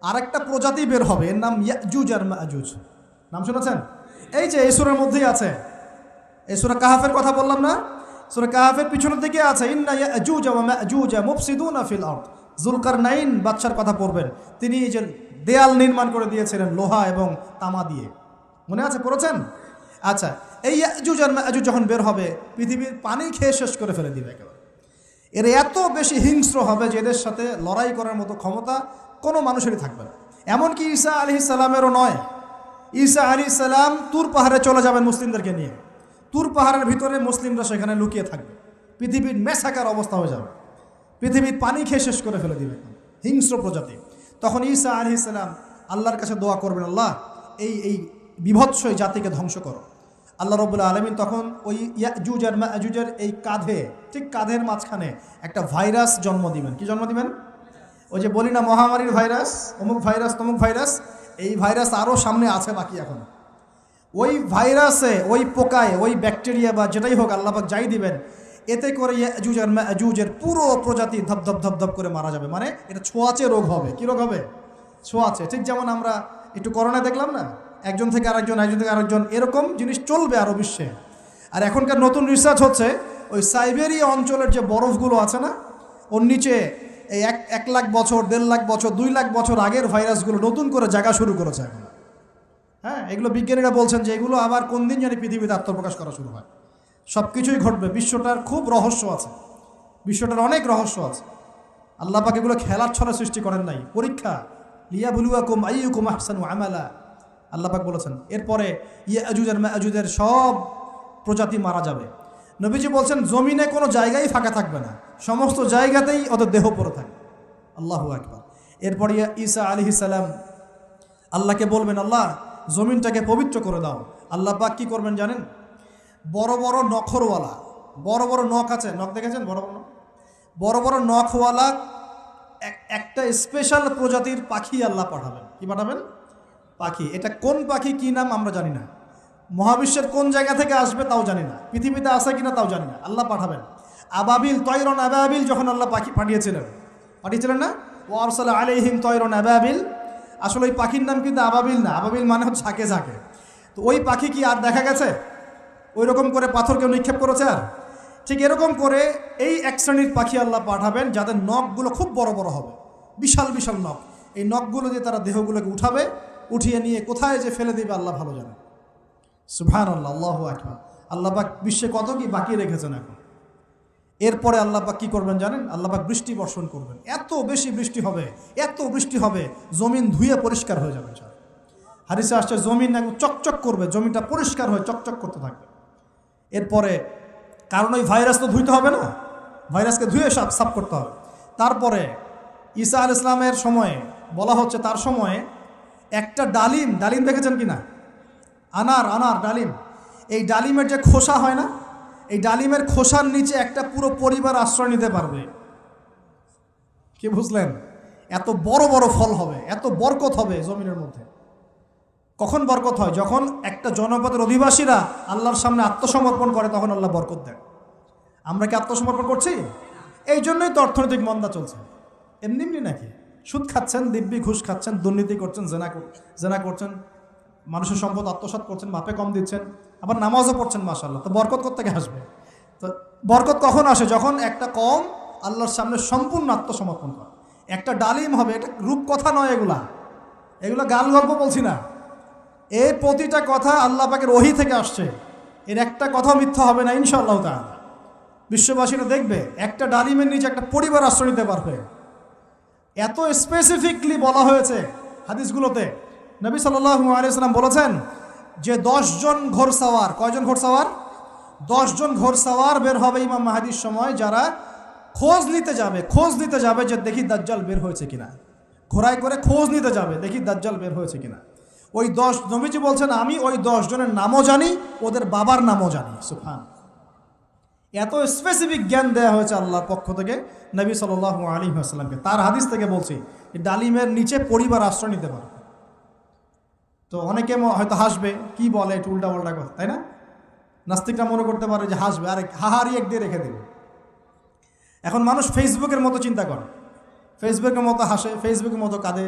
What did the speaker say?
আরেকটা প্রজাতি বের হবে, এর নাম ইয়াজুজ আর মাজুজ। নাম শুনেছেন? এই যে এই সূরার মধ্যেই আছে, এই সূরা কাহাফের কথা বললাম না, সূরা কাহাফের পিছনের দিকে আছে ইন্না ইয়াজুজ ওয়া মাজুজ মুফসিদুনা ফিল আরদ। যুলকারনাইন বাদশার কথা পড়বেন, তিনি এই যে দেয়াল নির্মাণ করে দিয়েছিলেন লোহা এবং তামা দিয়ে, মনে আছে, পড়েছেন? আচ্ছা, এই ইয়াজুজ আর মাজুজ যখন বের হবে, পৃথিবীর পানি খেয়ে শেষ করে ফেলে দিবে একেবারে। এর এত বেশি হিংস্র হবে যে এদের সাথে লড়াই করার মতো ক্ষমতা কোনো মানুষেরই থাকবে না। এমনকি ঈসা আলাইহিস সালামেরও নয়। ঈসা আলাইহিস সালাম তুর পাহাড়ে চলে যাবেন মুসলিমদেরকে নিয়ে, তুর পাহাড়ের ভিতরে মুসলিমরা সেখানে লুকিয়ে থাকবে, পৃথিবীর মেসাকার অবস্থা হয়ে যাবে, পৃথিবীর পানি খেয়ে শেষ করে ফেলে দিবে হিংস্র প্রজাতি। তখন ঈসা আলাইহিস সালাম আল্লাহর কাছে দোয়া করবেন, আল্লাহ এই বিভৎস জাতিকে ধ্বংস করো। আল্লাহ রাব্বুল আলামিন তখন ওই ইয়াজুজ আর মাজুজের এই কাঁধে, ঠিক কাঁধের মাঝখানে একটা ভাইরাস জন্ম দিবেন। কি জন্ম দিবেন? ওই যে বলি না মহামারীর ভাইরাস, অমুক ভাইরাস তমুক ভাইরাস, এই ভাইরাস আরও সামনে আছে বাকি এখন। ওই ভাইরাসে, ওই পোকায়, ওই ব্যাকটেরিয়া বা যেটাই হোক আল্লাহ পাক যাই দিবেন, এতে করে ইয়াজুজ আর মাজুজের পুরো প্রজাতি ধপধপ ধপধপ করে মারা যাবে। মানে এটা ছোঁয়াচে রোগ হবে। কি রোগ হবে? ছোঁয়াচে। ঠিক যেমন আমরা একটু করোনা দেখলাম না, একজন থেকে আরেকজন, একজন থেকে আরেকজন, এরকম জিনিস চলবে আরও বিশ্বে। আর এখনকার নতুন রিসার্চ হচ্ছে ওই সাইবেরিয়া অঞ্চলের যে বরফগুলো আছে না, ওর নিচে এই 1 লাখ বছর, 1.5 লাখ বছর, 2 লাখ বছর আগের ভাইরাসগুলো নতুন করে জায়গা শুরু করেছে এখন। হ্যাঁ, এগুলো বিজ্ঞানীরা বলছেন যে এগুলো আবার কোন দিন জানি পৃথিবীতে আত্মপ্রকাশ করা শুরু হয়। সব কিছুই ঘটবে। বিশ্বটার খুব রহস্য আছে, বিশ্বটার অনেক রহস্য আছে। আল্লাহ পাক এগুলো খেলার ছলে সৃষ্টি করেন নাই, পরীক্ষা। লিয়াবলুয়াকুম আইয়ুকুম আহসানু আমালা, আল্লাহ পাক বলেছেন। এরপরে ইয়াজুজ আর মাজুজের সব প্রজাতি মারা যাবে। নবীজি বলছেন জমিনে কোনো জায়গায় ফাঁকা থাকবে না, সমস্ত জায়গাতেই ওদের দেহ পড়ে থাকবে। আল্লাহু আকবার। এরপরে ঈসা আলাইহিস সালাম আল্লাহকে বলবেন, আল্লাহ জমিনটাকে পবিত্র করে দাও। আল্লাহ পাক কী করবেন জানেন? বড় বড় নখরওয়ালা, বড় বড় নখ আছে, নখ দেখেছেন? বড় বড় নখ, বড় বড় নখওয়ালা একটা স্পেশাল প্রজাতির পাখি আল্লাহ পাঠাবেন। কি পাঠাবেন? পাখি। এটা কোন পাখি, কি নাম আমরা জানি না, মহাবিশ্বের কোন জায়গা থেকে আসবে তাও জানি না, পৃথিবীতে আসে কিনা তাও জানি না, আল্লাহ পাঠাবেন। আবাবিল, তয়রন আবাবিল যখন আল্লাহ পাখি পাঠিয়েছিলেন না, ও আরসালা আলাইহিম তয়রন আবাবিল, আসলে ওই পাখির নাম কিন্তু আবাবিল না, আবাবিল মানে হচ্ছে ঝাঁকে ঝাঁকে। তো ওই পাখি কি আর দেখা গেছে? ওই রকম করে পাথর কেউ নিক্ষেপ করেছে? আর ঠিক এরকম করে এই এক শ্রেণীর পাখি আল্লাহ পাঠাবেন যাদের নখগুলো খুব বড় বড় হবে, বিশাল বিশাল নখ। এই নখগুলো দিয়ে তারা দেহগুলোকে উঠাবে, উঠিয়ে নিয়ে কোথায় যে ফেলে দেবে আল্লাহ ভালো জানে। সুবহানাল্লাহ, আল্লাহু আকবার। আল্লাহ পাক বিশ্বে কত কি বাকি রেখেছেন এখন। এরপরে আল্লাহ পাক কী করবেন জানেন? আল্লাহ পাক বৃষ্টি বর্ষণ করবেন। এত বেশি বৃষ্টি হবে, এত বৃষ্টি হবে, জমিন ধুয়ে পরিষ্কার হয়ে যাবে। হাদিসে আসছে জমিন একদম চকচক করবে, জমিনটা পরিষ্কার হয়ে চকচক করতে থাকবে। এরপরে, কারণ ওই ভাইরাস তো ধুইতে হবে না, ভাইরাসকে ধুয়ে সাফ করতে হবে। তারপরে ঈসা আলাইহিস সালামের সময়ে বলা হচ্ছে, তার সময়ে একটা ডালিম, ডালিম দেখেছেন কি না? আনার ডালিম, এই ডালিমের যে খোসা হয় না, এই ডালিমের খোসার নিচে একটা পুরো পরিবার আশ্রয় নিতে পারবে। কি বুঝলেন? এত বড় বড় ফল হবে, এত বরকত হবে জমিনের মধ্যে। কখন বরকত হয়? যখন একটা জনপদের অধিবাসীরা আল্লাহর সামনে আত্মসমর্পণ করে, তখন আল্লাহ বরকত দেয়। আমরা কি আত্মসমর্পণ করছি? এই জন্যই তো অর্থনৈতিক মন্দা চলছে। এমনি এমনি নাকি? সুদ খাচ্ছেন, দিব্যি ঘুষ খাচ্ছেন, দুর্নীতি করছেন, জেনা করছেন, মানুষের সম্পদ আত্মসাৎ করছেন, মাপে কম দিচ্ছেন, আবার নামাজও পড়ছেন, মাশাআল্লাহ। তো বরকত কোত্থেকে আসবে? তো বরকত কখন আসে? যখন একটা কম আল্লাহর সামনে সম্পূর্ণ আত্মসমর্পণ করে। একটা ডালিম হবে, এটা রূপকথা নয়, এগুলা গাল গল্প বলছি না। এই প্রতিটা কথা আল্লাহ পাকের ওহী থেকে আসছে, এর একটা কথা মিথ্যা হবে না ইনশাআল্লাহ তাআলা। বিশ্ববাসীরা দেখবে একটা ডালিমের নিচে একটা পরিবার আশ্রয় নিতে পারবে। এত স্পেসিফিকলি বলা হয়েছে হাদিসগুলোতে। নবী সাল্লাল্লাহু আলাইহি ওয়াসাল্লাম বলেছেন যে 10 জন ঘোড়সাওয়ার, কয়জন ঘোড়সাওয়ার? 10 জন ঘোড়সাওয়ার বের হবে ইমাম মাহদির সময়, যারা খোঁজ নিতে যাবে যে দেখি দাজ্জাল বের হয়েছে কিনা। ঘোড়ায় করে খোঁজ নিতে যাবে, দেখি দাজ্জাল বের হয়েছে কিনা। ওই 10, নবীজি বলছেন আমি ওই 10 জনের নামও জানি, ওদের বাবার নামও জানি। সুবহান। এত স্পেসিফিক জ্ঞান দেওয়া হয়েছে আল্লাহর পক্ষ থেকে নবী সাল্লাল্লাহু আলাইহি ওয়াসাল্লামকে। তার হাদিস থেকে বলছি, ডালিমের নিচে পরিবার আশ্রয় নিতে পারে। তো অনেকে হয়তো হাসবে, কি বলে একটু উল্টাপাল্টা কথা, তাই না? নাস্তিকরা মনে করতে পারে যে হাসবে, আরে হাহারি এক দিয়ে রেখে দেবে। এখন মানুষ ফেসবুকের মতো চিন্তা করে, ফেসবুকের মতো হাসে, ফেসবুকের মতো কাঁদে,